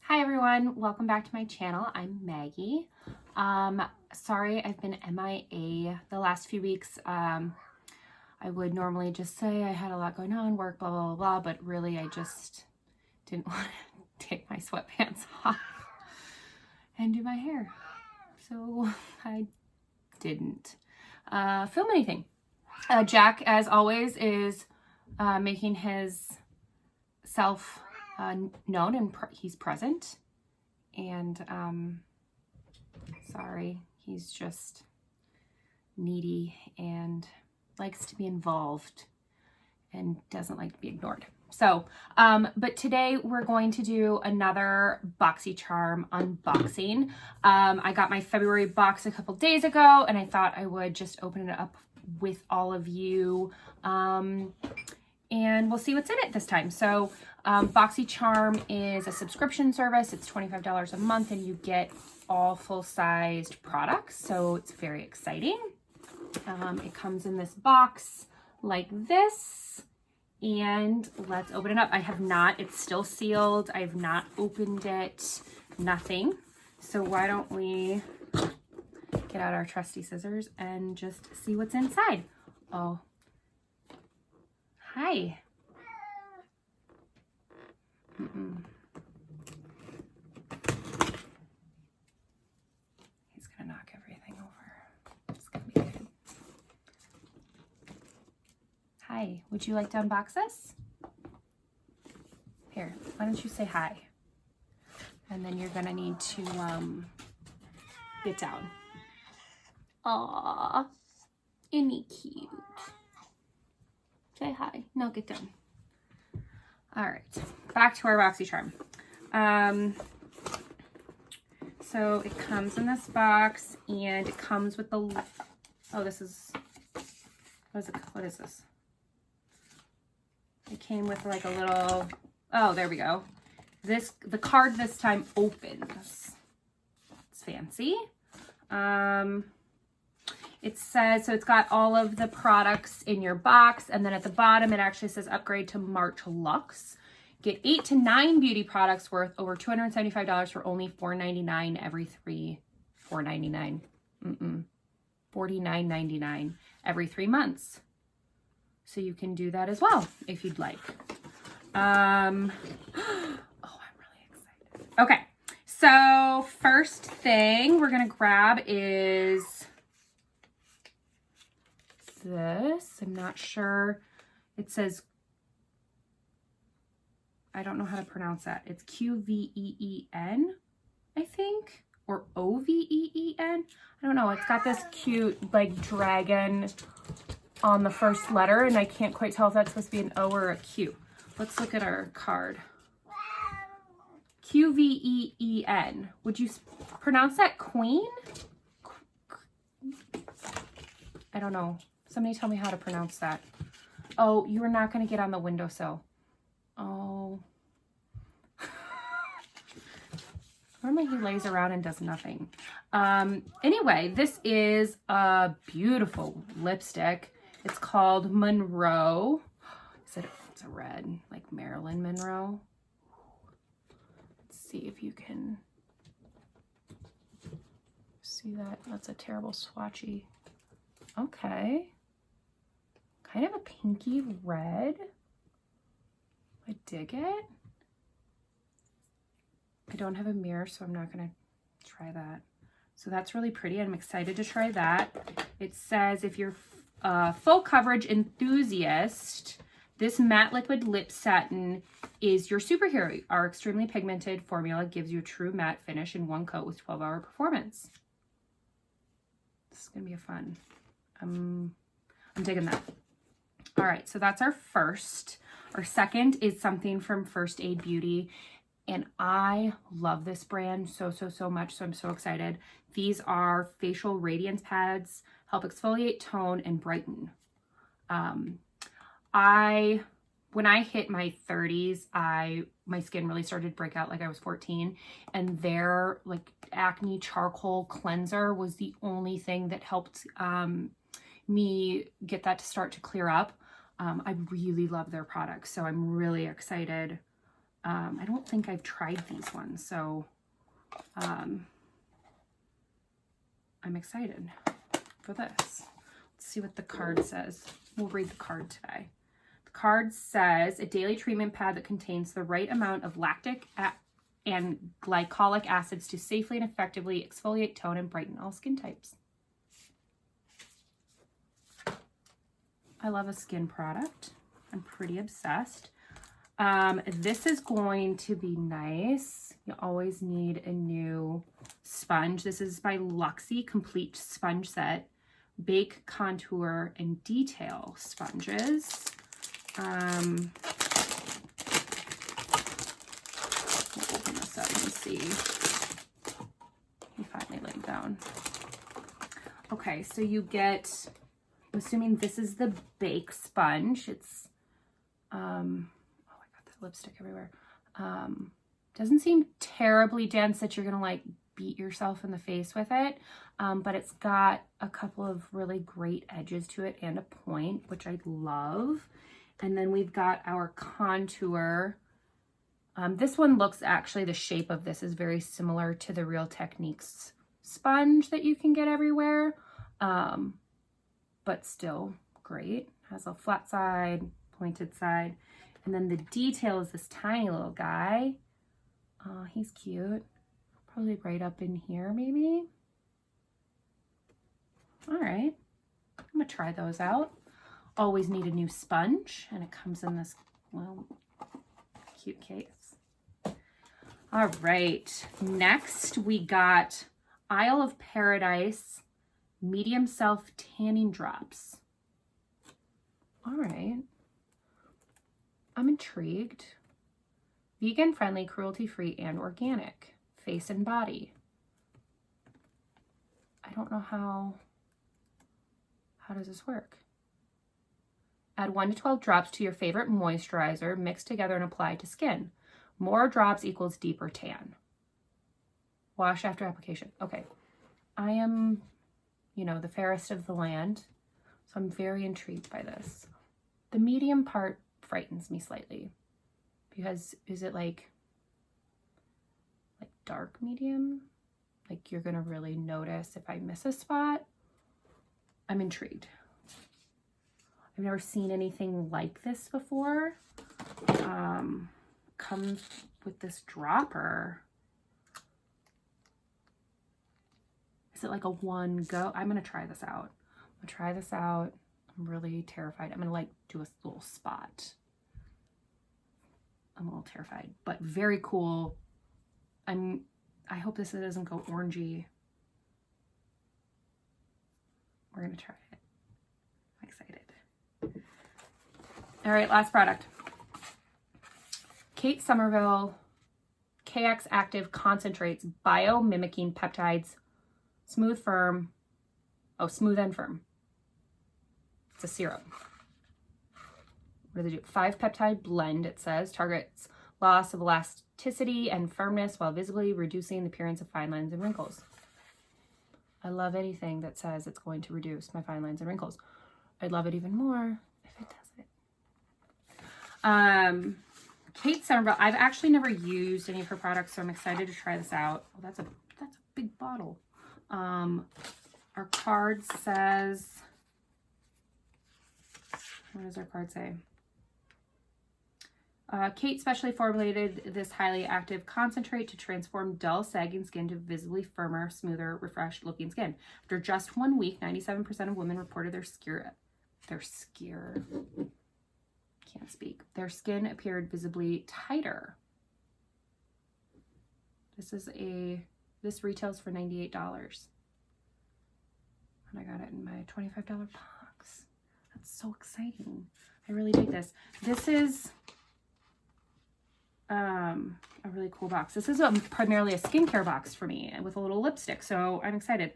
Hi everyone, welcome back to my channel. I'm Maggie. Sorry I've been MIA the last few weeks. I would normally just say I had a lot going on, work, blah, blah, blah, blah, but really I just didn't want to take my sweatpants off and do my hair. So I didn't film anything. Jack, as always, is making his self known and he's present, and sorry, he's just needy and likes to be involved and doesn't like to be ignored. So but today we're going to do another BoxyCharm unboxing. I got my February box a couple days ago and I thought I would just open it up with all of you, and we'll see what's in it this time. So BoxyCharm is a subscription service. It's $25 a month and you get all full-sized products. So it's very exciting. It comes in this box like this, and let's open it up. I have not, it's still sealed. I have not opened it, nothing. So why don't we get out our trusty scissors and just see what's inside. Oh, hi. He's gonna knock everything over. It's gonna be good. Hi, would you like to unbox this? Here, why don't you say hi? And then you're gonna need to get down. Aww, isn't he cute? Say hi. No, get down. All right, back to our BoxyCharm. So it comes in this box, and it comes with the, oh, this is, what is this? It came with like a little, oh, there we go. The card this time opens. It's fancy. It says, so it's got all of the products in your box, and then at the bottom it actually says upgrade to March Luxe. Get 8 to 9 beauty products worth over $275 for only $4.99 every $49.99 every 3 months. So you can do that as well if you'd like. Oh, I'm really excited. Okay, so first thing we're gonna grab is this. I'm not sure. It says, I don't know how to pronounce that. It's Q-V-E-E-N, I think, or O-V-E-E-N. I don't know. It's got this cute like dragon on the first letter, and I can't quite tell if that's supposed to be an O or a Q. Let's look at our card. Q-V-E-E-N. Would you pronounce that queen? I don't know. Somebody tell me how to pronounce that. Oh, you are not going to get on the windowsill. Oh. Normally he lays around and does nothing. Anyway, this is a beautiful lipstick. It's called Monroe. It's a red, like Marilyn Monroe. Let's see if you can see that. That's a terrible swatchy. Okay. Kind of a pinky red. I dig it. I don't have a mirror, so I'm not going to try that. So that's really pretty. I'm excited to try that. It says if you're a full coverage enthusiast, this matte liquid lip satin is your superhero. Our extremely pigmented formula gives you a true matte finish in one coat with 12-hour performance. This is going to be a fun. I'm digging that. All right, so that's our first. Our second is something from First Aid Beauty, and I love this brand so much, so I'm so excited. These are facial radiance pads, help exfoliate, tone, and brighten. When I hit my 30s, my skin really started to break out like I was 14, and their like acne charcoal cleanser was the only thing that helped me get that to start to clear up. I really love their products, so I'm really excited I don't think I've tried these ones, so I'm excited for this. Let's see what the card says. We'll read the card today. The card says, a daily treatment pad that contains the right amount of lactic and glycolic acids to safely and effectively exfoliate, tone, and brighten all skin types. I love a skin product. I'm pretty obsessed. This is going to be nice. You always need a new sponge. This is by Luxy Complete Sponge Set, Bake, Contour, and Detail Sponges. We'll open this up and see. He finally laid down. Okay, so you get, I'm assuming this is the Bake Sponge. It's, oh, I got the lipstick everywhere. Doesn't seem terribly dense that you're gonna like beat yourself in the face with it, but it's got a couple of really great edges to it and a point, which I love. And then we've got our contour. This one looks, actually the shape of this is very similar to the Real Techniques sponge that you can get everywhere, but still great. Has a flat side, pointed side. And then the detail is this tiny little guy. He's cute. Probably right up in here, maybe. All right, I'm gonna try those out. Always need a new sponge, and it comes in this, well, cute case. All right, next we got Isle of Paradise Medium Self Tanning Drops. All right, I'm intrigued. Vegan friendly, cruelty free, and organic. Face and body. I don't know how does this work? Add 1 to 12 drops to your favorite moisturizer, mix together and apply to skin. More drops equals deeper tan. Wash after application. Okay. I am, you know, the fairest of the land, so I'm very intrigued by this. The medium part frightens me slightly because is it like dark medium? Like you're gonna really notice if I miss a spot? I'm intrigued. I've never seen anything like this before. Comes with this dropper. Is it like a one go? I'm gonna try this out. I'm really terrified. I'm gonna like do a little spot. I'm a little terrified, but very cool. I hope this doesn't go orangey. We're gonna try it. I'm excited. All right, last product. Kate Somerville KX Active Concentrates Biomimicking Peptides. Smooth and firm. It's a serum. What do they do? 5 peptide blend, it says. Targets loss of elasticity and firmness while visibly reducing the appearance of fine lines and wrinkles. I love anything that says it's going to reduce my fine lines and wrinkles. I'd love it even more if it does it. Kate Somerville, I've actually never used any of her products, so I'm excited to try this out. Oh, that's a big bottle. Our card says, what does our card say? Kate specially formulated this highly active concentrate to transform dull, sagging skin to visibly firmer, smoother, refreshed looking skin. After just 1 week, 97% of women reported their skin appeared visibly tighter. This retails for $98. And I got it in my $25 box. That's so exciting. I really dig this. This is a really cool box. This is primarily a skincare box for me with a little lipstick, so I'm excited.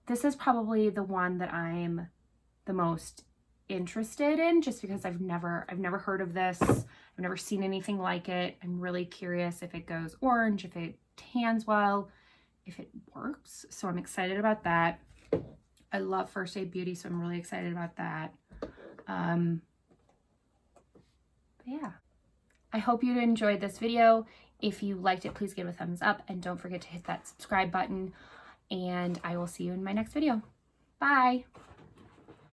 This is probably the one that I'm the most interested in, just because I've never heard of this. I've never seen anything like it. I'm really curious if it goes orange, if it tans well, if it works. So I'm excited about that. I love First Aid Beauty, so I'm really excited about that. Yeah, I hope you enjoyed this video. If you liked it, please give it a thumbs up and don't forget to hit that subscribe button, and I will see you in my next video. Bye.